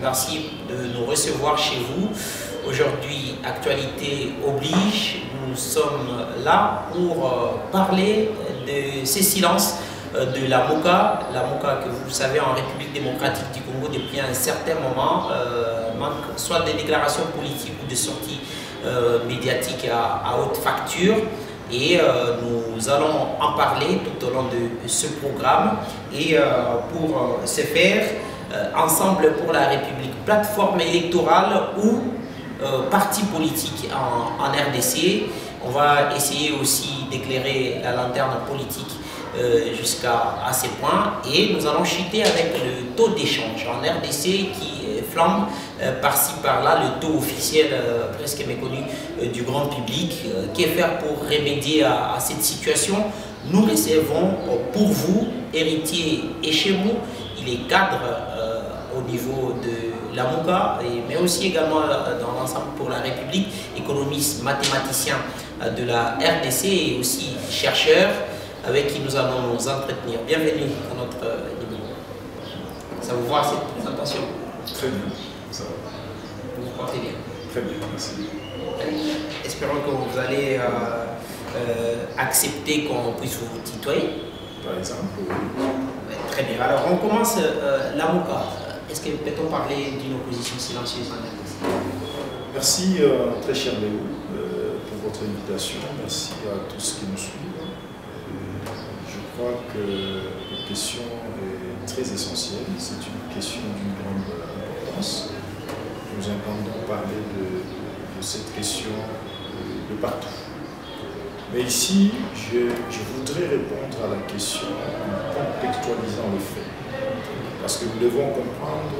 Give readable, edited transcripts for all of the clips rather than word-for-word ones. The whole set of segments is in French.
Merci de nous recevoir chez vous. Aujourd'hui, actualité oblige, nous sommes là pour parler de ces silences de la MOCA. La MOCA que vous savez en République démocratique du Congo depuis un certain moment manque soit des déclarations politiques ou des sorties médiatiques à haute facture. Et nous allons en parler tout au long de ce programme. Et pour ce faire, Ensemble pour la République, plateforme électorale ou parti politique en RDC. On va essayer aussi d'éclairer la lanterne politique jusqu'à ces points. Et nous allons chuter avec le taux d'échange en RDC qui flambe par-ci par-là, le taux officiel presque méconnu du grand public. Que faire pour remédier à cette situation? Nous recevons pour vous, héritiers et chez vous, il est cadre au niveau de la MOCA, mais aussi également dans l'ensemble pour la République, économiste, mathématicien de la RDC et aussi chercheur avec qui nous allons nous entretenir. Bienvenue à notre niveau. Ça vous va cette présentation? Très bien, ça va. Vous vous portez bien? Très bien, merci. Espérons que vous allez accepter qu'on puisse vous tutoyer. Par exemple, oui. Très bien. Alors, on commence la MOCA. Est-ce que peut-on parler d'une opposition silencieuse en RDC? Merci, très cher Léo, pour votre invitation. Merci à tous qui nous suivent. Je crois que la question est très essentielle. C'est une question d'une grande importance. Nous entendons parler de cette question de partout. Mais ici, je voudrais répondre à la question en contextualisant le fait. Parce que nous devons comprendre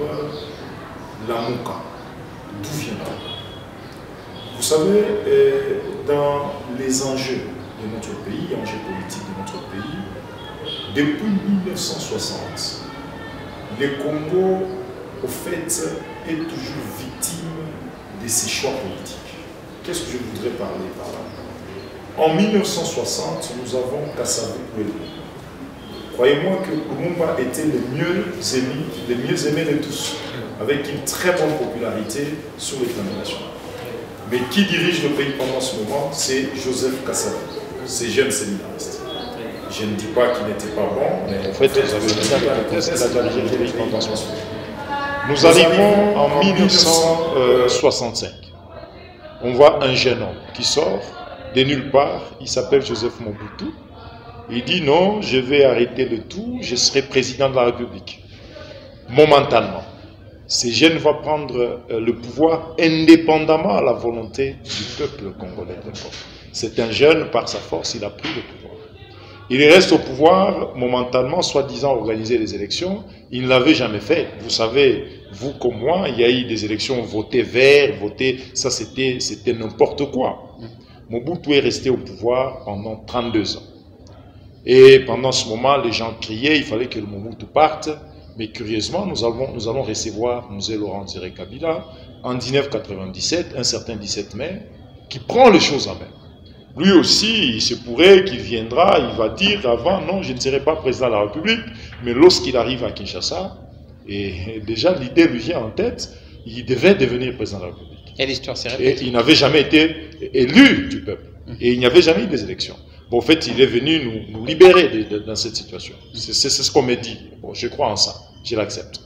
la MOCA. D'où vient-elle? Vous savez, dans les enjeux de notre pays, enjeux politiques de notre pays, depuis 1960, le Congo, au fait, est toujours victime de ses choix politiques. Qu'est-ce que je voudrais parler par là? En 1960, nous avons Kasavubu. Croyez-moi que Lumumba était le mieux aimé de tous, avec une très bonne popularité sur le plan national. Mais qui dirige le pays pendant ce moment? C'est Joseph Kasavubu, ce jeune séminariste. Je ne dis pas qu'il n'était pas bon, mais en fait, nous arrivons en 1965. On voit un jeune homme qui sort de nulle part, il s'appelle Joseph Mobutu. Il dit non, je vais arrêter le tout, je serai président de la République. Momentanément. Ce jeune va prendre le pouvoir indépendamment à la volonté du peuple congolais. C'est un jeune, par sa force, il a pris le pouvoir. Il reste au pouvoir momentanément, soi-disant organiser les élections. Il ne l'avait jamais fait. Vous savez, vous comme moi, il y a eu des élections votées vert, votées, ça c'était n'importe quoi. Mobutu est resté au pouvoir pendant 32 ans. Et pendant ce moment, les gens criaient, il fallait que le Mobutu parte. Mais curieusement, nous allons recevoir M. Laurent Désiré Kabila en 1997, un certain 17 mai, qui prend les choses en main. Lui aussi, il se pourrait qu'il viendra, il va dire avant, non, je ne serai pas président de la République, mais lorsqu'il arrive à Kinshasa, et déjà l'idée lui vient en tête, il devait devenir président de la République. Et l'histoire s'est répétée. Et il n'avait jamais été élu du peuple. Et il n'y avait jamais eu des élections. Bon, en fait, il est venu nous libérer dans cette situation. C'est ce qu'on me dit. Bon, je crois en ça. Je l'accepte.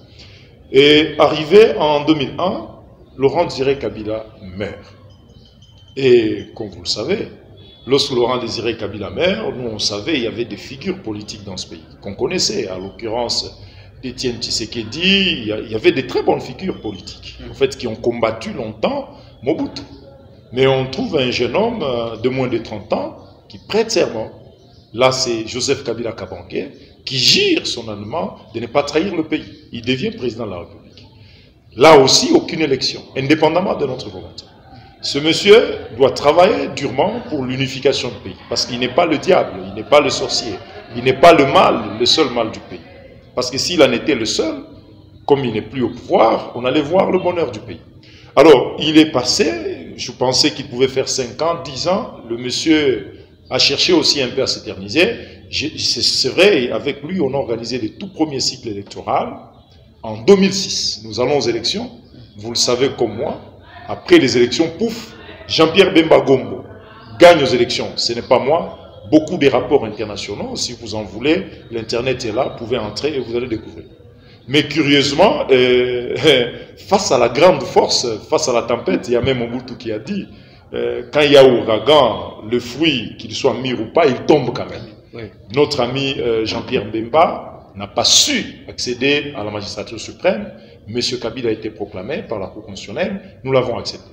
Et arrivé en 2001, Laurent Désiré Kabila meurt. Et comme vous le savez, lorsque Laurent Désiré Kabila meurt, nous on savait qu'il y avait des figures politiques dans ce pays qu'on connaissait. À l'occurrence, Étienne Tshisekedi, il y avait des très bonnes figures politiques, en fait, qui ont combattu longtemps Mobutu. Mais on trouve un jeune homme de moins de 30 ans qui prête serment. Là, c'est Joseph Kabila Kabange qui jure solennellement de ne pas trahir le pays. Il devient président de la République. Là aussi, aucune élection, indépendamment de notre volonté. Ce monsieur doit travailler durement pour l'unification du pays, parce qu'il n'est pas le diable, il n'est pas le sorcier, il n'est pas le mal, le seul mal du pays. Parce que s'il en était le seul, comme il n'est plus au pouvoir, on allait voir le bonheur du pays. Alors, il est passé, je pensais qu'il pouvait faire 5 ans, 10 ans, le monsieur a cherché aussi un peu à s'éterniser. C'est vrai, avec lui, on a organisé les tout premiers cycles électoraux. En 2006, nous allons aux élections. Vous le savez comme moi. Après les élections, pouf, Jean-Pierre Bemba Gombo gagne aux élections. Ce n'est pas moi. Beaucoup des rapports internationaux, si vous en voulez, l'Internet est là, vous pouvez entrer et vous allez découvrir. Mais curieusement, face à la grande force, face à la tempête, il y a même Mobutu qui a dit, quand il y a ouragan, le fruit, qu'il soit mûr ou pas, il tombe quand même. Oui. Notre ami Jean-Pierre Bemba n'a pas su accéder à la magistrature suprême. Monsieur Kabila a été proclamé par la Cour constitutionnelle, nous l'avons accepté.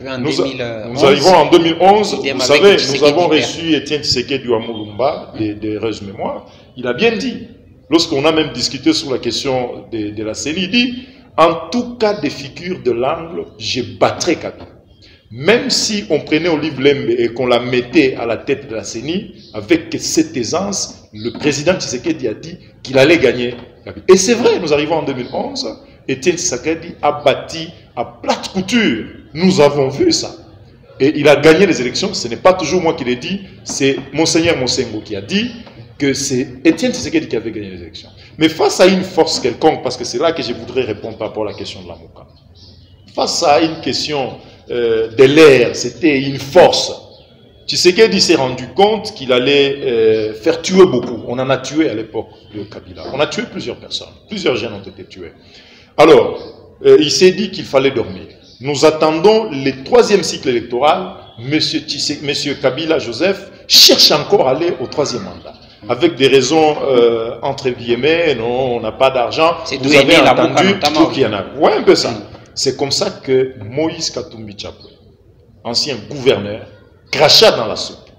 Nous arrivons en 2011, vous savez, nous avons reçu Étienne Tshisekedi du Amulumba, des heureuses mémoires. Il a bien dit, lorsqu'on a même discuté sur la question de la CENI, il dit, en tout cas des figures de l'angle, je battrai Kabila. Même si on prenait Olive Lembe et qu'on la mettait à la tête de la CENI, avec cette aisance, le président Tshisekedi a dit qu'il allait gagner Kabila. Et c'est vrai, nous arrivons en 2011, Étienne Tshisekedi a bâti à plate couture. Nous avons vu ça. Et il a gagné les élections. Ce n'est pas toujours moi qui l'ai dit, c'est Monseigneur Monsengo qui a dit que c'est Étienne Tshisekedi qui avait gagné les élections. Mais face à une force quelconque, parce que c'est là que je voudrais répondre par rapport à la question de la Mouka. Face à une question de l'air, c'était une force. Tshisekedi s'est rendu compte qu'il allait faire tuer beaucoup. On en a tué à l'époque de Kabila. On a tué plusieurs personnes. Plusieurs jeunes ont été tués. Alors, il s'est dit qu'il fallait dormir. Nous attendons le 3e cycle électoral. Monsieur Kabila Joseph cherche encore à aller au 3e mandat. Avec des raisons, entre guillemets, non, on n'a pas d'argent. Vous avez entendu tout qu'il y en a. Ouais, un peu ça. C'est comme ça que Moïse Katumbi Tchapwe, ancien gouverneur, cracha dans la soupe.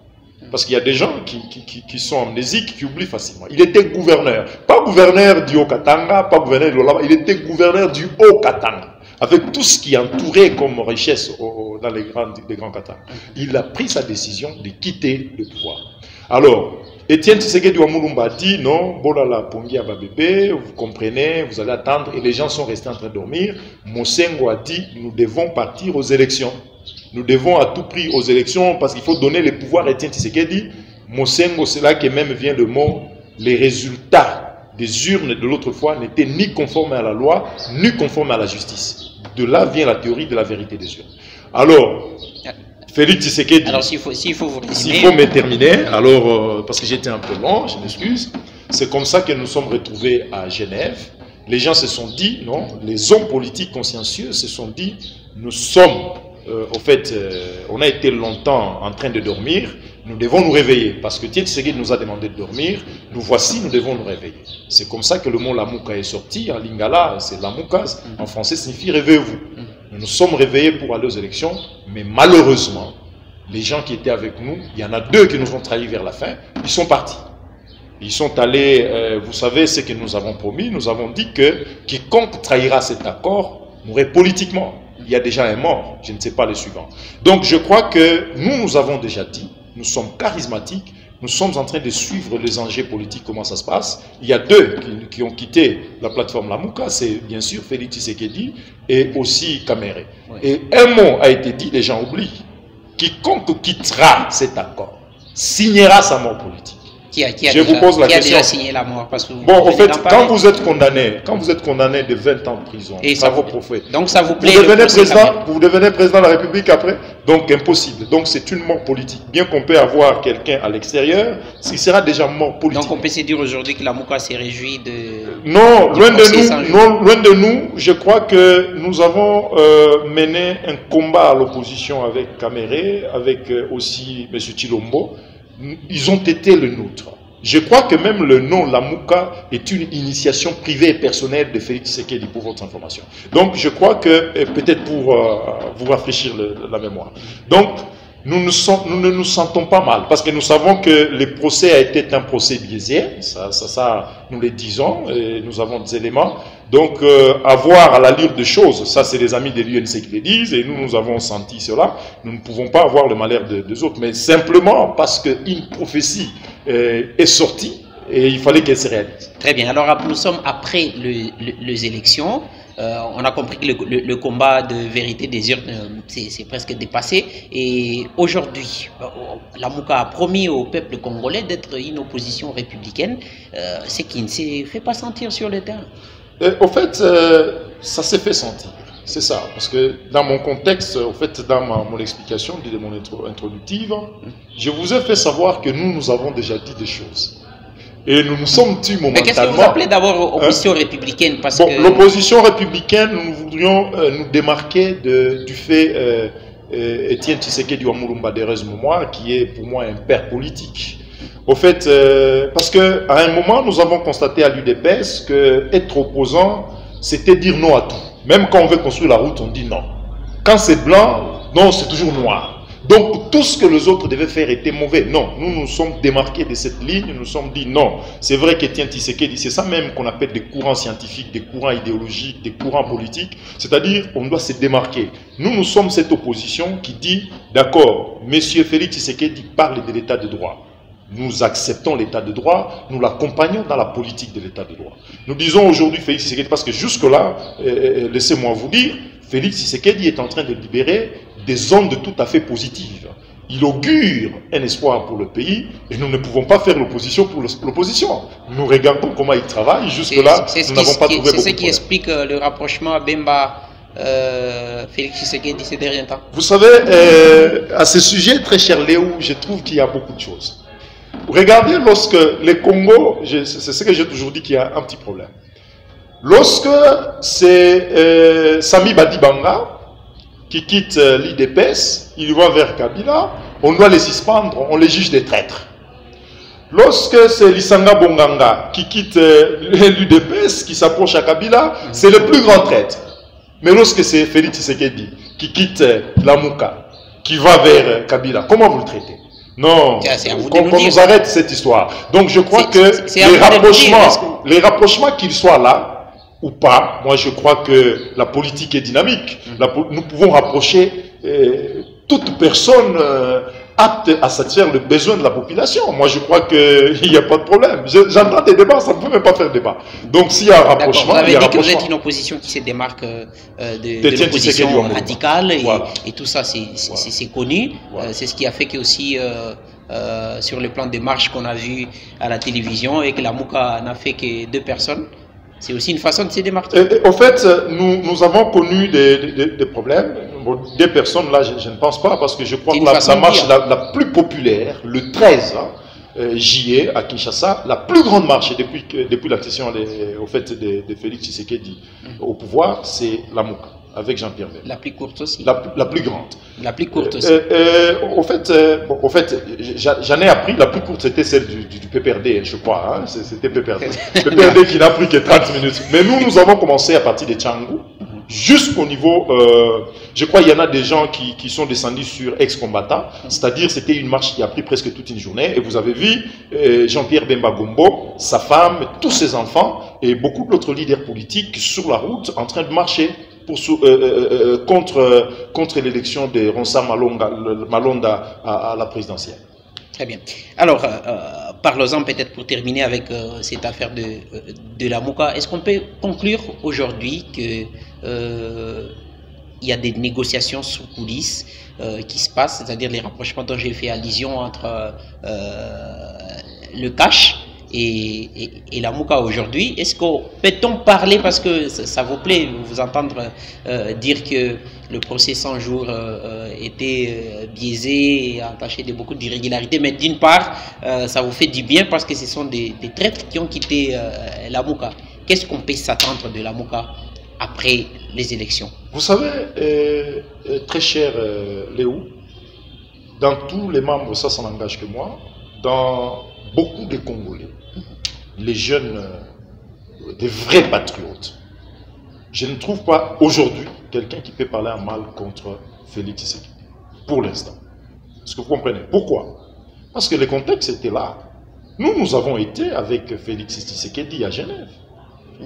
Parce qu'il y a des gens qui sont amnésiques, qui oublient facilement. Il était gouverneur. Pas gouverneur du Haut-Katanga, pas gouverneur de l'Olaba, il était gouverneur du Haut-Katanga. Avec tout ce qui entourait comme richesse dans les grands Katanga. Il a pris sa décision de quitter le pouvoir. Alors, Étienne Tshisekedi Wamulumba a dit non, bolala pongi à bébé, vous comprenez, vous allez attendre, et les gens sont restés en train de dormir. Monsengo a dit nous devons partir aux élections. Nous devons à tout prix aux élections parce qu'il faut donner les pouvoirs à Étienne Tshisekedi. Monsengo, c'est là que même vient le mot, les résultats des urnes de l'autre fois n'étaient ni conformes à la loi, ni conformes à la justice. De là vient la théorie de la vérité des urnes. Alors, Félix Tshisekedi, alors s'il faut vous résumer, s'il faut me terminer, alors, parce que j'étais un peu long, je m'excuse, c'est comme ça que nous sommes retrouvés à Genève. Les gens se sont dit, non, les hommes politiques consciencieux se sont dit, nous sommes, au fait, on a été longtemps en train de dormir, nous devons nous réveiller, parce que Tshisekedi nous a demandé de dormir, nous voici, nous devons nous réveiller. C'est comme ça que le mot Lamouka est sorti, en lingala, c'est Lamoukas, en français signifie réveillez-vous. Nous nous sommes réveillés pour aller aux élections, mais malheureusement, les gens qui étaient avec nous, il y en a 2 qui nous ont trahis vers la fin, ils sont partis. Ils sont allés, vous savez ce que nous avons promis, nous avons dit que quiconque trahira cet accord mourrait politiquement. Il y a déjà un mort, je ne sais pas les suivants. Donc je crois que nous avons déjà dit, nous sommes charismatiques, nous sommes en train de suivre les enjeux politiques, comment ça se passe. Il y a 2 qui ont quitté la plateforme Lamouka, c'est bien sûr Félix Tshisekedi et aussi Kamere. Oui. Et un mot a été dit, les gens oublient. Quiconque quittera cet accord signera sa mort politique. Je vous pose la question. Qui a déjà signé la mort parce que bon, en fait, quand vous êtes condamné de 20 ans de prison, et ça vous profite. Donc ça vous plaît. Vous devenez président de la République après, donc impossible. Donc c'est une mort politique. Bien qu'on peut avoir quelqu'un à l'extérieur, il sera déjà mort politique. Donc on peut se dire aujourd'hui que la Mouka s'est réjouie de... Non, loin de nous, je crois que nous avons mené un combat à l'opposition avec Kamere, avec aussi M. Chilombo. Ils ont été le nôtre. Je crois que même le nom Lamouka est une initiation privée et personnelle de Félix Tshisekedi pour votre information. Donc je crois que, peut-être pour vous rafraîchir la mémoire. Donc nous ne nous sentons pas mal parce que nous savons que le procès a été un procès biaisé. Ça nous le disons et nous avons des éléments. Donc, à voir à l'allure des choses, ça c'est les amis de l'UNC qui le disent, et nous avons senti cela, nous ne pouvons pas avoir le malheur des autres, mais simplement parce qu'une prophétie est sortie, et il fallait qu'elle se réalise. Très bien, alors nous sommes après les élections, on a compris que le combat de vérité des urnes, c'est presque dépassé, et aujourd'hui, la Mouka a promis au peuple congolais d'être une opposition républicaine, ce qui ne se fait pas sentir sur le terrain. Au fait, ça s'est fait sentir. C'est ça. Parce que dans mon contexte, au fait, dans mon explication de mon introductive, je vous ai fait savoir que nous avons déjà dit des choses. Et nous nous sommes tus momentanément. Mais qu'est-ce que vous appelez d'abord opposition républicaine? Parce que... L'opposition républicaine, nous voudrions nous démarquer du fait Étienne Tshisekedi Wamulumba Derez Momoa, qui est pour moi un père politique. Au fait, parce qu'à un moment, nous avons constaté à l'UDPS qu'être opposant, c'était dire non à tout. Même quand on veut construire la route, on dit non. Quand c'est blanc, non, c'est toujours noir. Donc, tout ce que les autres devaient faire était mauvais. Non, nous nous sommes démarqués de cette ligne, nous nous sommes dit non. C'est vrai qu'Étienne Tshisekedi, c'est ça même qu'on appelle des courants scientifiques, des courants idéologiques, des courants politiques. C'est-à-dire, on doit se démarquer. Nous sommes cette opposition qui dit, d'accord, Monsieur Félix Tshisekedi parle de l'état de droit. Nous acceptons l'état de droit, nous l'accompagnons dans la politique de l'état de droit. Nous disons aujourd'hui Félix Tshisekedi, parce que jusque-là, laissez-moi vous dire, Félix Tshisekedi est en train de libérer des ondes tout à fait positives. Il augure un espoir pour le pays et nous ne pouvons pas faire l'opposition pour l'opposition. Nous regardons comment il travaille. Jusque-là, nous n'avons pas trouvé beaucoup de problèmes. C'est ce qui explique le rapprochement Bemba Félix Tshisekedi ces derniers temps. Vous savez, à ce sujet, très cher Léo, je trouve qu'il y a beaucoup de choses. Regardez lorsque les Congo, c'est ce que j'ai toujours dit qu'il y a un petit problème. Lorsque c'est Sami Badibanga qui quitte l'IDPS, il va vers Kabila, on doit les suspendre, on les juge des traîtres. Lorsque c'est Lisanga Bonganga qui quitte l'UDPS, qui s'approche à Kabila, c'est le plus grand traître. Mais lorsque c'est Félix Tshisekedi qui quitte Lamuka, qui va vers Kabila, comment vous le traitez? Non, qu'on nous arrête cette histoire. Donc je crois que les rapprochements qu'ils soient là, ou pas, moi je crois que la politique est dynamique. Nous pouvons rapprocher toute personne apte à satisfaire le besoin de la population. Moi je crois qu'il n'y a pas de problème. J'entends des débats, ça ne peut même pas faire débat. Donc s'il y a un rapprochement, il y a un rapprochement. Vous avez dit que vous êtes une opposition qui se démarque de l'opposition radicale et tout ça c'est connu. Voilà. C'est ce qui a fait que aussi sur le plan des marches qu'on a vu à la télévision et que la Mouka n'a fait que 2 personnes. C'est aussi une façon de se démarquer. Au fait, nous avons connu des problèmes. Bon, des personnes, là, je ne pense pas, parce que je crois que la marche la plus populaire, le 13 juillet à Kinshasa, la plus grande marche depuis l'accession au fait de Félix Tshisekedi au pouvoir, c'est la Mouka, avec Jean-Pierre Bemba. La plus courte aussi. La plus grande. La plus courte aussi. Au fait, j'en ai appris, la plus courte c'était celle du PPRD, je crois. Hein? C'était PPRD. PPRD qui n'a pris que 30 minutes. Mais nous avons commencé à partir de Tchangou, jusqu'au niveau, je crois qu'il y en a des gens qui sont descendus sur ex-combattants, c'est-à-dire c'était une marche qui a pris presque toute une journée, et vous avez vu Jean-Pierre Bemba Gombo, sa femme, tous ses enfants, et beaucoup d'autres leaders politiques sur la route en train de marcher contre l'élection de Ronsa Malonda à la présidentielle. Très bien. Alors, parlons-en peut-être pour terminer avec cette affaire de la Mouka. Est-ce qu'on peut conclure aujourd'hui que il y a des négociations sous coulisses qui se passent, c'est-à-dire les rapprochements dont j'ai fait allusion entre le cash et la Mouka aujourd'hui? Est-ce qu'on peut-on parler, parce que ça vous plaît vous entendre dire que le procès 100 jours était biaisé et entaché de beaucoup d'irrégularités, mais d'une part ça vous fait du bien parce que ce sont des traîtres qui ont quitté la Mouka. Qu'est-ce qu'on peut s'attendre de la Mouka après les élections? Vous savez, très cher Léo, dans tous les membres, ça n'engage que moi, dans beaucoup de Congolais, les jeunes, des vrais patriotes, je ne trouve pas aujourd'hui quelqu'un qui peut parler en mal contre Félix Tshisekedi, pour l'instant. Est-ce que vous comprenez? Pourquoi? Parce que le contexte était là. Nous avons été avec Félix Tshisekedi à Genève.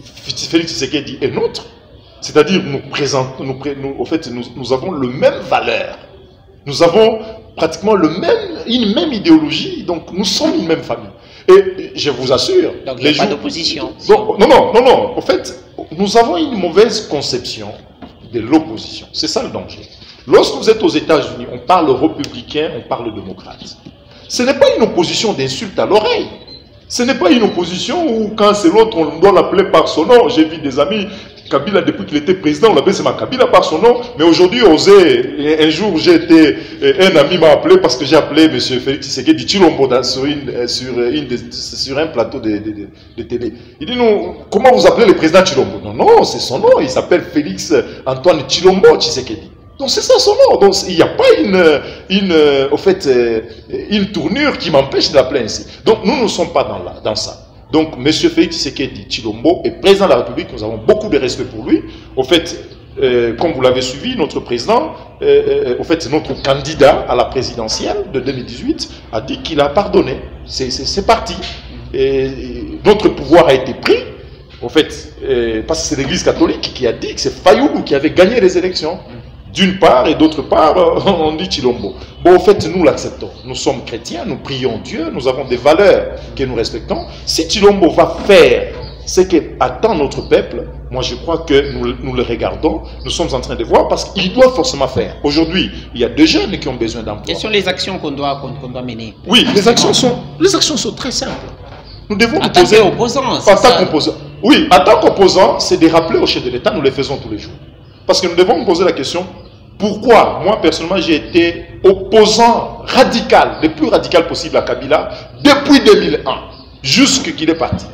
Félix Tshisekedi est nôtre. C'est-à-dire, nous avons le même valeur. Nous avons pratiquement une même idéologie, donc nous sommes une même famille. Et je vous assure... Donc il n'y a pas d'opposition. Non. En fait, nous avons une mauvaise conception de l'opposition. C'est ça le danger. Lorsque vous êtes aux États-Unis, on parle républicain, on parle démocrate. Ce n'est pas une opposition d'insulte à l'oreille. Ce n'est pas une opposition où quand c'est l'autre, on doit l'appeler par son nom. J'ai vu des amis, Kabila, depuis qu'il était président, on l'appelait seulement Kabila par son nom. Mais aujourd'hui, un jour, un ami m'a appelé parce que j'ai appelé M. Félix Tshisekedi Tshilombo sur un plateau de télé. Il dit, non, comment vous appelez le président Tshilombo? Non, non, c'est son nom. Il s'appelle Félix Antoine Tshilombo Tshisekedi. Donc c'est ça son nom. Donc il n'y a pas une tournure qui m'empêche de l'appeler ainsi. Donc nous ne sommes pas dans ça. Donc M. Félix Tshisekedi Tshilombo est président de la République. Nous avons beaucoup de respect pour lui. Au fait, comme vous l'avez suivi, notre président, notre candidat à la présidentielle de 2018 a dit qu'il a pardonné. C'est parti. Et notre pouvoir a été pris. Au fait, parce que c'est l'Église catholique qui a dit que c'est Fayoulou qui avait gagné les élections. D'une part, et d'autre part, on dit Tshilombo. Bon, en fait, nous l'acceptons. Nous sommes chrétiens, nous prions Dieu, nous avons des valeurs que nous respectons. Si Tshilombo va faire ce qu'attend notre peuple, moi je crois que nous le regardons, nous sommes en train de voir, parce qu'il doit forcément faire. Aujourd'hui, il y a des jeunes qui ont besoin d'emploi. Quelles sont les actions qu'on doit mener? Oui, les actions sont très simples. Nous devons nous poser... En tant qu'opposant. Oui, en tant qu'opposant, c'est de rappeler au chef de l'État, nous le faisons tous les jours. Parce que nous devons nous poser la question, pourquoi moi personnellement j'ai été opposant radical, le plus radical possible à Kabila depuis 2001, jusqu'il est parti.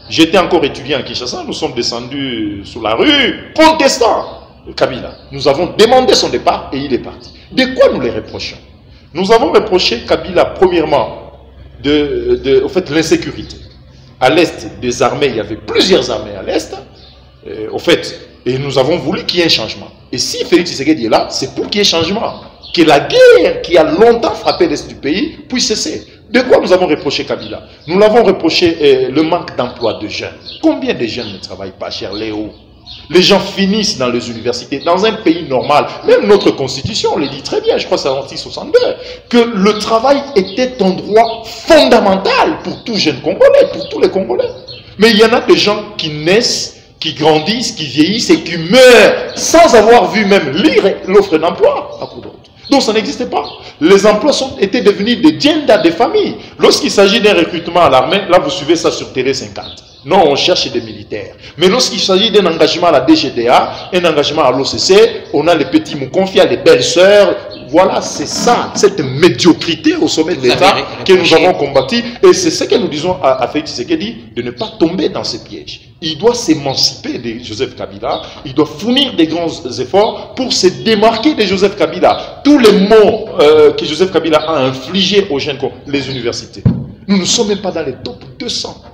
J'étais encore étudiant à Kinshasa, nous sommes descendus sur la rue, contestant Kabila. Nous avons demandé son départ et il est parti. De quoi nous les reprochons? Nous avons reproché Kabila premièrement au fait l'insécurité. À l'est des armées, il y avait plusieurs armées à l'est. Au fait, et nous avons voulu qu'il y ait un changement. Et si Félix Tshisekedi est là, c'est pour qu'il y ait un changement. Que la guerre qui a longtemps frappé l'Est du pays puisse cesser. De quoi nous avons reproché Kabila? Nous l'avons reproché le manque d'emploi de jeunes. Combien de jeunes ne travaillent pas, cher Léo? Les gens finissent dans les universités. Dans un pays normal, même notre constitution, on le dit très bien, je crois que c'est l'article 62, que le travail était un droit fondamental pour tout jeune Congolais, pour tous les Congolais. Mais il y en a des gens qui naissent, qui grandissent, qui vieillissent et qui meurent sans avoir vu même lire l'offre d'emploi à coup d'autre. Donc ça n'existait pas. Les emplois étaient devenus des djendas des familles. Lorsqu'il s'agit d'un recrutement à l'armée, là vous suivez ça sur Télé 50. Non, on cherche des militaires. Mais lorsqu'il s'agit d'un engagement à la DGDA, un engagement à l'OCC, on a les petits Moukonfia, les belles-sœurs. Voilà, c'est ça, cette médiocrité au sommet de l'État que nous avons combattu. Et c'est ce que nous disons à Félix Tshisekedi, de ne pas tomber dans ces pièges. Il doit s'émanciper de Joseph Kabila. Il doit fournir des grands efforts pour se démarquer de Joseph Kabila. Tous les maux que Joseph Kabila a infligés aux jeunes, les universités. Nous ne sommes même pas dans les top 200.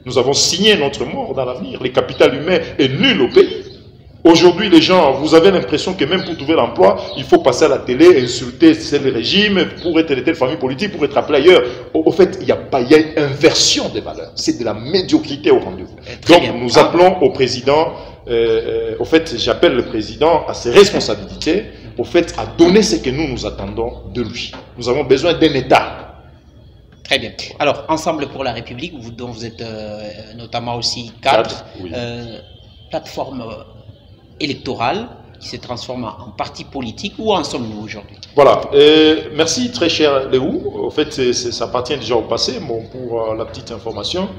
Nous avons signé notre mort dans l'avenir. Le capital humain est nul au pays. Aujourd'hui, les gens, vous avez l'impression que même pour trouver l'emploi, il faut passer à la télé, insulter le régime pour être de telle famille politique, pour être appelé ailleurs. Au fait, il y a une inversion des valeurs. C'est de la médiocrité au rendez-vous. Donc, nous appelons au président, au fait, j'appelle le président à ses responsabilités, au fait, à donner ce que nous attendons de lui. Nous avons besoin d'un État. Très bien. Alors, Ensemble pour la République, dont vous êtes notamment aussi cadre, oui. Plateforme électorale qui se transforme en parti politique. Où en sommes-nous aujourd'hui? Voilà. Merci, très cher Léo. En fait, ça appartient déjà au passé, bon, pour la petite information.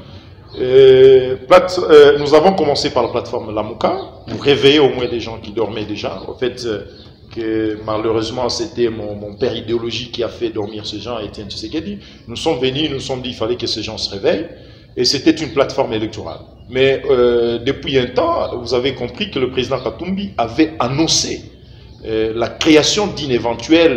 Nous avons commencé par la plateforme Lamouka, pour réveiller au moins des gens qui dormaient déjà. En fait, que malheureusement c'était mon père idéologique qui a fait dormir ces gens, Étienne Tshisekedi. Nous sommes venus, nous nous sommes dit qu'il fallait que ces gens se réveillent, et c'était une plateforme électorale. Mais depuis un temps, vous avez compris que le président Katumbi avait annoncé la création d'un éventuel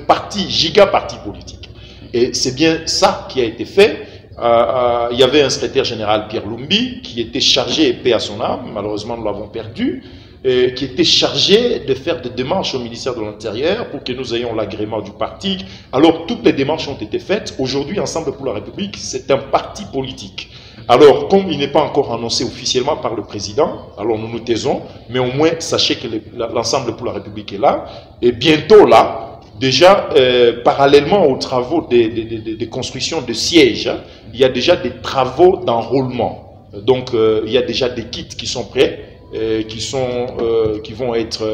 parti, giga-parti politique. Et c'est bien ça qui a été fait. Il y avait un secrétaire général, Pierre Lumbi, qui était chargé, paix à son âme, malheureusement nous l'avons perdu, qui était chargé de faire des démarches au ministère de l'Intérieur pour que nous ayons l'agrément du parti. Alors, toutes les démarches ont été faites. Aujourd'hui, Ensemble pour la République, c'est un parti politique. Alors, comme il n'est pas encore annoncé officiellement par le président, alors nous nous taisons, mais au moins, sachez que l'Ensemble pour la République est là. Et bientôt là, déjà, parallèlement aux travaux des constructions de sièges, hein, il y a déjà des travaux d'enrôlement. Donc, il y a déjà des kits qui sont prêts. Qui vont être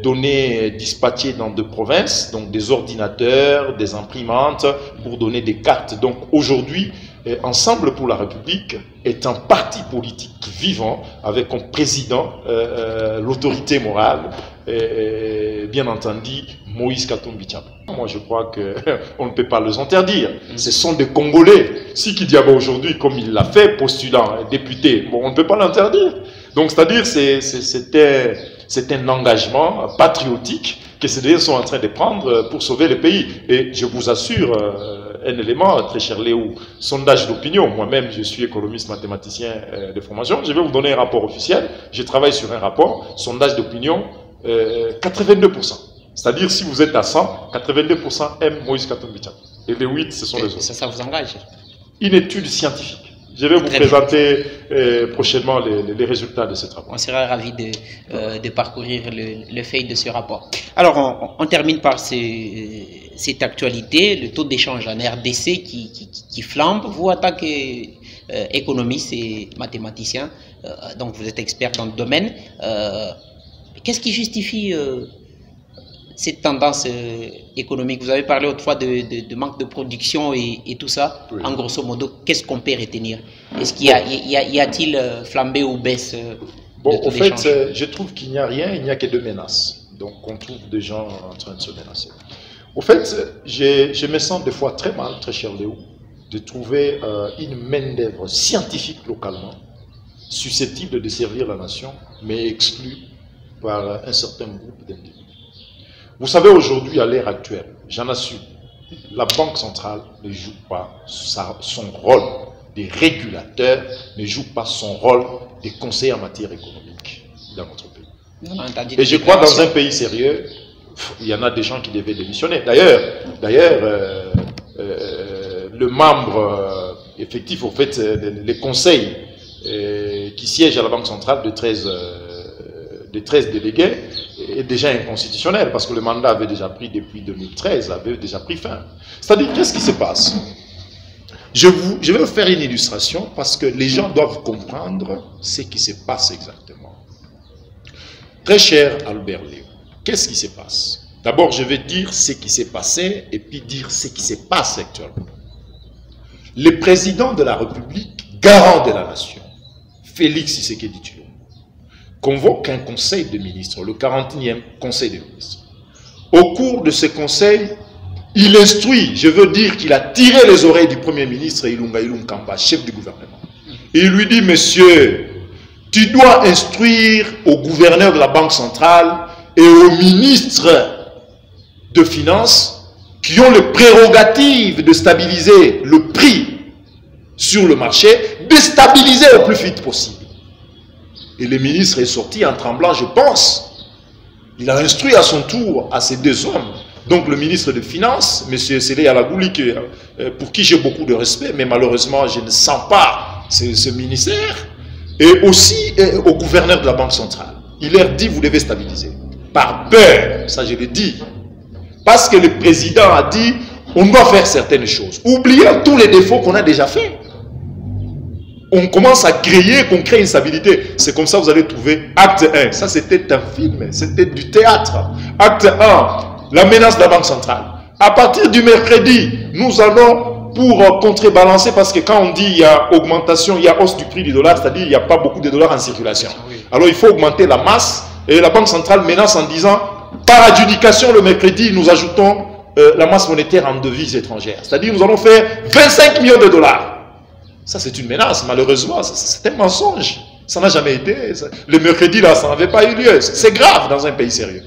données dispatchées dans 2 provinces, donc des ordinateurs, des imprimantes, pour donner des cartes. Donc aujourd'hui, Ensemble pour la République est un parti politique vivant, avec comme président l'autorité morale, bien entendu, Moïse Katumbi Tshaba. Moi, je crois qu'on ne peut pas les interdire. Ce sont des Congolais. Si Kidiaba aujourd'hui, comme il l'a fait, postulant, député, bon, on ne peut pas l'interdire. Donc, c'est-à-dire, c'est un engagement patriotique que ces deux sont en train de prendre pour sauver le pays. Et je vous assure, un élément, très cher Léo, sondage d'opinion. Moi-même, je suis économiste mathématicien de formation. Je vais vous donner un rapport officiel. Je travaille sur un rapport, sondage d'opinion, 82%. C'est-à-dire, si vous êtes à 100, 82% aiment Moïse Katumbi Tshaba. Et les 8, ce sont les autres. Ça vous engage? Une étude scientifique. Je vais vous présenter prochainement les résultats de ce rapport. On sera ravis de parcourir le feuille de ce rapport. Alors, on termine par cette actualité, le taux d'échange en RDC qui flambe. Vous, en tant qu'économiste et mathématicien, donc vous êtes expert dans le domaine, qu'est-ce qui justifie cette tendance économique? Vous avez parlé autrefois de manque de production et tout ça. Oui. En grosso modo, qu'est-ce qu'on peut retenir? Est-ce qu'il y a-t-il flambé ou baisse? Bon, au fait, je trouve qu'il n'y a rien, il n'y a que 2 menaces. Donc, on trouve des gens en train de se menacer. Au fait, je me sens des fois très mal, très cher Léo, de trouver une main-d'œuvre scientifique localement, susceptible de servir la nation, mais exclue par un certain groupe d'individus. Vous savez, aujourd'hui, à l'ère actuelle, j'en assure, la Banque centrale ne joue pas son rôle des régulateurs, ne joue pas son rôle des conseillers en matière économique dans notre pays. Et je crois dans un pays sérieux, il y en a des gens qui devaient démissionner. D'ailleurs, le membre effectif, au fait, les conseils qui siègent à la Banque centrale de 13 délégués est déjà inconstitutionnel parce que le mandat avait déjà pris depuis 2013, avait déjà pris fin. C'est-à-dire, qu'est-ce qui se passe? Je vais vous faire une illustration parce que les gens doivent comprendre ce qui se passe exactement. Très cher Albert Léo, qu'est-ce qui se passe? D'abord, je vais dire ce qui s'est passé et puis dire ce qui se passe actuellement. Le président de la République, garant de la nation, Félix Tshisekedi Tshilombo, convoque un conseil de ministres, le 41e conseil de ministres. Au cours de ce conseil, il instruit, je veux dire qu'il a tiré les oreilles du premier ministre Ilunga Ilunkamba, chef du gouvernement. Et il lui dit, monsieur, tu dois instruire au gouverneur de la Banque centrale et aux ministres de finances qui ont les prérogatives de stabiliser le prix sur le marché, de stabiliser au plus vite possible. Et le ministre est sorti en tremblant, je pense. Il a instruit à son tour à ces 2 hommes. Donc le ministre des Finances, M. Sélé Alagouli, pour qui j'ai beaucoup de respect, mais malheureusement je ne sens pas ce ministère, et aussi au gouverneur de la Banque centrale. Il leur dit, vous devez stabiliser. Par peur, ça je le dis. Parce que le président a dit, on doit faire certaines choses. Oublions tous les défauts qu'on a déjà faits. On commence à créer, qu'on crée une stabilité. C'est comme ça que vous allez trouver acte 1. Ça, c'était un film, c'était du théâtre. Acte 1, la menace de la Banque centrale. À partir du mercredi, nous allons, pour contrebalancer, parce que quand on dit il y a augmentation, il y a hausse du prix du dollar, c'est-à-dire il n'y a pas beaucoup de dollars en circulation. Alors il faut augmenter la masse, et la Banque centrale menace en disant, par adjudication le mercredi, nous ajoutons la masse monétaire en devises étrangères. C'est-à-dire nous allons faire 25 millions de dollars. Ça, c'est une menace, malheureusement, c'est un mensonge. Ça n'a jamais été. Le mercredi, là, ça n'avait pas eu lieu. C'est grave dans un pays sérieux.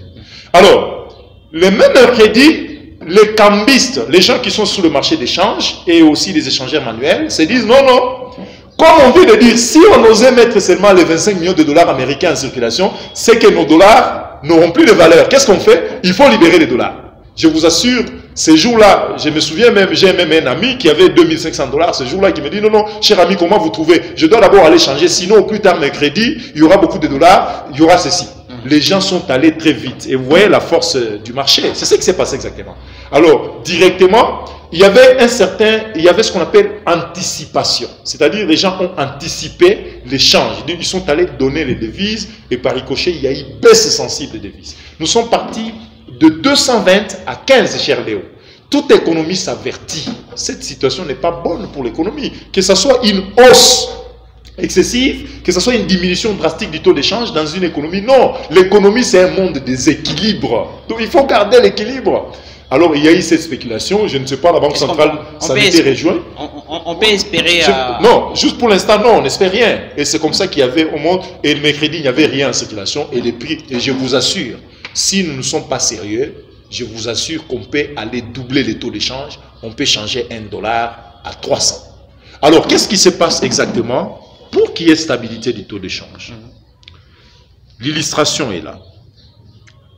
Alors, le même mercredi, les cambistes, les gens qui sont sur le marché d'échange et aussi les échangeurs manuels, se disent non, non. Comme on vient de dire, si on osait mettre seulement les 25 millions de dollars américains en circulation, c'est que nos dollars n'auront plus de valeur. Qu'est-ce qu'on fait? Il faut libérer les dollars. Je vous assure, ces jours-là, je me souviens même, j'ai même un ami qui avait 2500 dollars ce jour-là, qui me dit, non, non, cher ami, comment vous trouvez? Je dois d'abord aller changer, sinon, plus tard, mercredi, il y aura beaucoup de dollars, il y aura ceci. les gens sont allés très vite. Et vous voyez la force du marché. C'est ce qui s'est passé exactement. Alors, directement, il y avait ce qu'on appelle anticipation. C'est-à-dire, les gens ont anticipé l'échange. Ils sont allés donner les devises et par ricochet, il y a eu baisse sensible des devises. Nous sommes partis de 220 à 15, cher Léo. Toute économie s'avertit. Cette situation n'est pas bonne pour l'économie. Que ce soit une hausse excessive, que ce soit une diminution drastique du taux d'échange dans une économie. Non, l'économie c'est un monde de déséquilibre. Donc il faut garder l'équilibre. Alors il y a eu cette spéculation, je ne sais pas, la Banque centrale s'en était réjointe. On peut espérer... Non, juste pour l'instant, non, on n'espère rien. Et c'est comme ça qu'il y avait au monde, et le mercredi, il n'y avait rien en circulation, et les prix, et je vous assure, si nous ne sommes pas sérieux, je vous assure qu'on peut aller doubler les taux d'échange, on peut changer $1 à 300. Alors, qu'est-ce qui se passe exactement pour qu'il y ait stabilité du taux d'échange? L'illustration est là.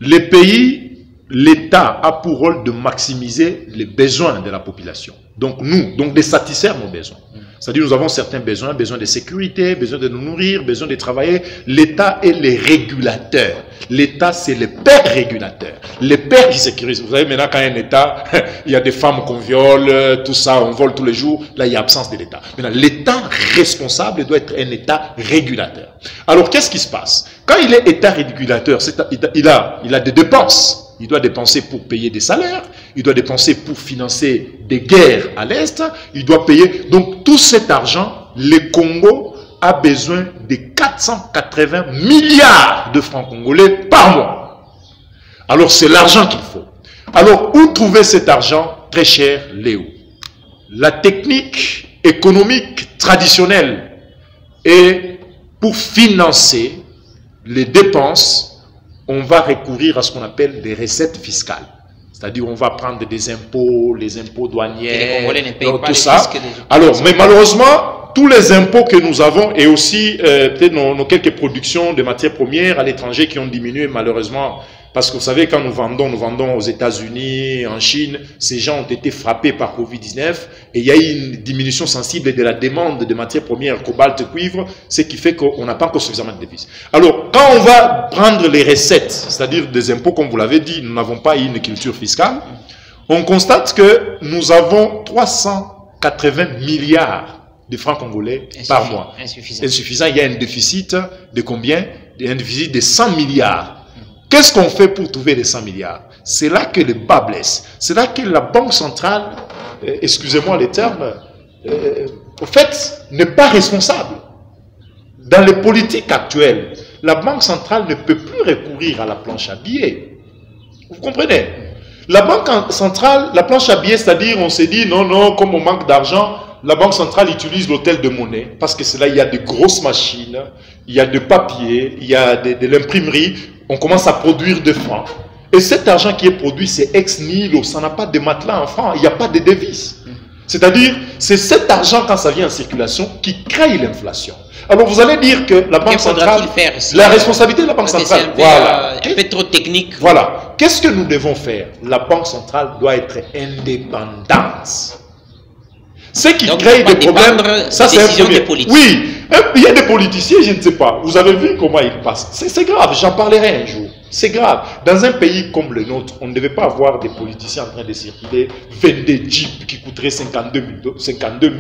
Les pays, l'État a pour rôle de maximiser les besoins de la population. Donc de satisfaire nos besoins. C'est-à-dire nous avons certains besoins, besoin de sécurité, besoin de nous nourrir, besoin de travailler. L'État est le régulateur. L'État, c'est le père régulateur. Le père qui sécurise. Vous savez, maintenant, quand il y a un État, il y a des femmes qu'on viole, tout ça, on vole tous les jours. Là, il y a absence de l'État. Maintenant, l'État responsable doit être un État régulateur. Alors, qu'est-ce qui se passe? Quand il est État régulateur, il a des dépenses. Il doit dépenser pour payer des salaires, il doit dépenser pour financer des guerres à l'Est, il doit payer. Donc tout cet argent, le Congo a besoin de 480 milliards de francs congolais par mois. Alors c'est l'argent qu'il faut. Alors où trouver cet argent, très cher Léo? La technique économique traditionnelle est pour financer les dépenses. On va recourir à ce qu'on appelle des recettes fiscales. C'est-à-dire on va prendre des impôts, les impôts douaniers, les Congolais ne payent pas tout les ça. fiscs Alors, mais malheureusement, tous les impôts que nous avons et aussi peut-être nos quelques productions de matières premières à l'étranger qui ont diminué malheureusement. Parce que vous savez, quand nous vendons aux États-Unis, en Chine, ces gens ont été frappés par Covid-19 et il y a eu une diminution sensible de la demande de matières premières, cobalt, cuivre, ce qui fait qu'on n'a pas encore suffisamment de devises. Alors, quand on va prendre les recettes, c'est-à-dire des impôts, comme vous l'avez dit, nous n'avons pas une culture fiscale, on constate que nous avons 380 milliards de francs congolais par mois. Insuffisant. Il y a un déficit de combien? Un déficit de 100 milliards. Qu'est-ce qu'on fait pour trouver les 100 milliards? C'est là que le bas blesse. C'est là que la Banque centrale, excusez-moi les termes, au fait, n'est pas responsable. Dans les politiques actuelles, la Banque centrale ne peut plus recourir à la planche à billets. Vous comprenez? La Banque centrale, la planche à billets, c'est-à-dire on s'est dit, non, comme on manque d'argent, la Banque centrale utilise l'hôtel de monnaie, parce que c'est là, il y a de grosses machines, il y a de papier, il y a de l'imprimerie, on commence à produire de francs. Et cet argent qui est produit, c'est ex nihilo, ça n'a pas de matelas en francs, il n'y a pas de devises. C'est-à-dire, c'est cet argent, quand ça vient en circulation, qui crée l'inflation. Alors vous allez dire que la Banque centrale, la responsabilité de la Banque centrale, voilà. Un peu trop technique. Voilà. Qu'est-ce que nous devons faire? La Banque centrale doit être indépendante. Ce qui crée des problèmes, ça c'est un premier. Oui, il y a des politiciens, je ne sais pas. Vous avez vu comment ils passent. C'est grave, j'en parlerai un jour. C'est grave. Dans un pays comme le nôtre, on ne devait pas avoir des politiciens en train de circuler, 22 jeeps qui coûteraient 52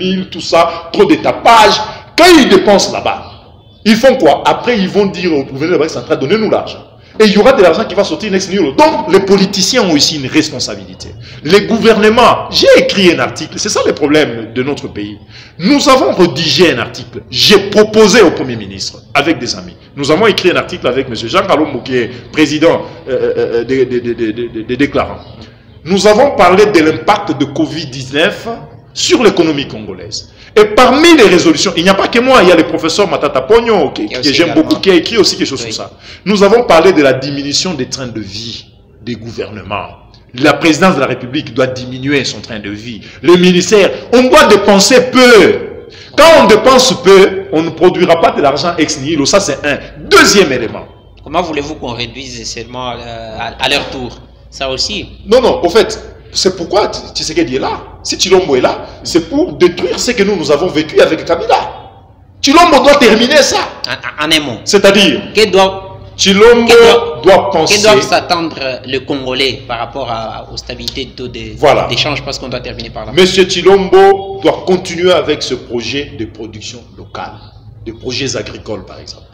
000, tout ça, trop de tapage. Quand ils dépensent là-bas, ils font quoi? Après, ils vont dire au gouverneur de la Banque centrale, donnez-nous l'argent. Et il y aura de l'argent qui va sortir next nihilo. Donc, les politiciens ont aussi une responsabilité. Les gouvernements, j'ai écrit un article, c'est ça le problème de notre pays. Nous avons rédigé un article, j'ai proposé au Premier ministre, avec des amis. Nous avons écrit un article avec M. Jean Kalombo, qui est président des déclarants. Nous avons parlé de l'impact de Covid-19 sur l'économie congolaise. Et parmi les résolutions, il n'y a pas que moi, il y a le professeur Matata Pogno, que j'aime beaucoup, qui a écrit aussi quelque chose sur ça. Nous avons parlé de la diminution des trains de vie des gouvernements. La présidence de la République doit diminuer son train de vie. Le ministère, on doit dépenser peu. Quand on dépense peu, on ne produira pas de l'argent ex nihilo. Ça, c'est un. Deuxième élément. Comment voulez-vous qu'on réduise seulement à leur tour? Ça aussi. Non, au fait, c'est pourquoi Tshisekedi est là. Si Tshilombo est là, c'est pour détruire ce que nous avons vécu avec Kabila. Tshilombo doit terminer ça. En un mot. C'est-à-dire, Chilombo doit penser... Que doivent s'attendre le Congolais par rapport aux stabilités de taux d'échange, parce qu'on doit terminer par là. Monsieur Chilombo doit continuer avec ce projet de production locale, de projets agricoles par exemple.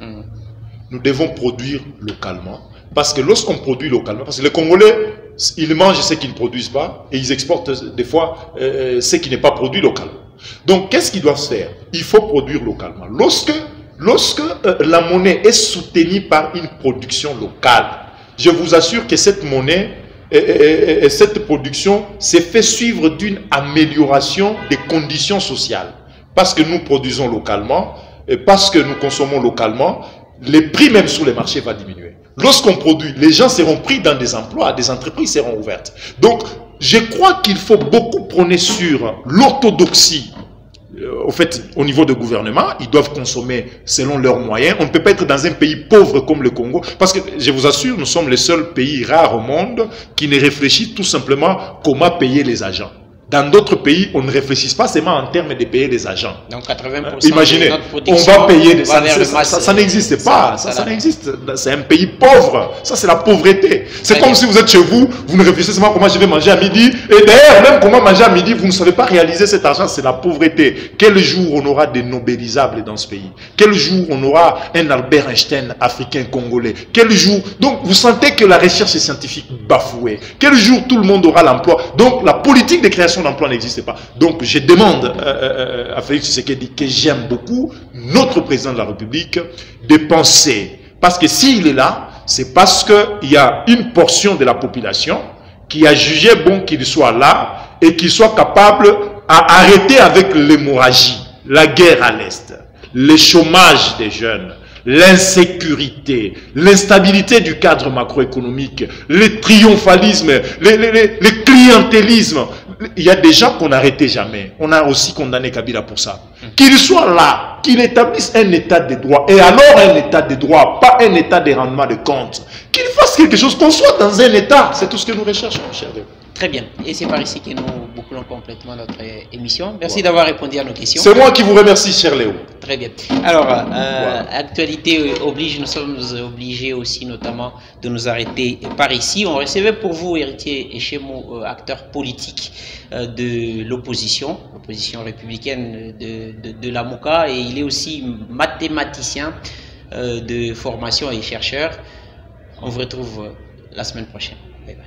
Nous devons produire localement, parce que lorsqu'on produit localement, parce que les Congolais, ils mangent ce qu'ils ne produisent pas, et ils exportent des fois ce qui n'est pas produit localement. Donc qu'est-ce qu'ils doivent faire? Il faut produire localement. Lorsque la monnaie est soutenue par une production locale, je vous assure que cette monnaie et cette production s'est fait suivre d'une amélioration des conditions sociales. Parce que nous produisons localement, et parce que nous consommons localement, les prix même sur les marchés vont diminuer. Lorsqu'on produit, les gens seront pris dans des emplois, des entreprises seront ouvertes. Donc, je crois qu'il faut beaucoup prôner sur l'orthodoxie. Au fait, au niveau du gouvernement, ils doivent consommer selon leurs moyens. On ne peut pas être dans un pays pauvre comme le Congo, parce que, je vous assure, nous sommes les seuls pays rares au monde qui ne réfléchissent tout simplement comment payer les agents. Dans d'autres pays, on ne réfléchit pas seulement en termes de payer des agents. Donc 80% imaginez, de notre production on va payer, ça n'existe pas, ça n'existe. C'est un pays pauvre, ça c'est la pauvreté. C'est comme si vous êtes chez vous, vous ne réfléchissez seulement comment je vais manger à midi, et d'ailleurs même comment manger à midi, vous ne savez pas réaliser cet argent, c'est la pauvreté. Quel jour on aura des nobelisables dans ce pays? Quel jour on aura un Albert Einstein africain congolais? Quel jour? Donc vous sentez que la recherche scientifique bafouée. Quel jour tout le monde aura l'emploi? Donc la politique de création d'emploi n'existe pas. Donc je demande à Félix Tshisekedi, que j'aime beaucoup, notre président de la République, de penser. Parce que s'il est là, c'est parce qu'il y a une portion de la population qui a jugé bon qu'il soit là et qu'il soit capable à arrêter avec l'hémorragie, la guerre à l'Est, le chômage des jeunes, l'insécurité, l'instabilité du cadre macroéconomique, le triomphalisme, le clientélisme. Il y a des gens qu'on n'arrêtait jamais. On a aussi condamné Kabila pour ça. Qu'il soit là, qu'il établisse un état de droit, et alors un état de droit, pas un état de rendement de compte. Qu'il fasse quelque chose, qu'on soit dans un état. C'est tout ce que nous recherchons, cher Léo. Très bien. Et c'est par ici que nous bouclons complètement notre émission. Merci d'avoir répondu à nos questions. C'est moi qui vous remercie, cher Léo. Très bien. Alors, actualité oblige, nous sommes obligés aussi notamment de nous arrêter par ici. On recevait pour vous, héritier Eshemo, acteur politique de l'opposition républicaine de la MOCA, et il est aussi mathématicien de formation et chercheur. On vous retrouve la semaine prochaine. Bye bye.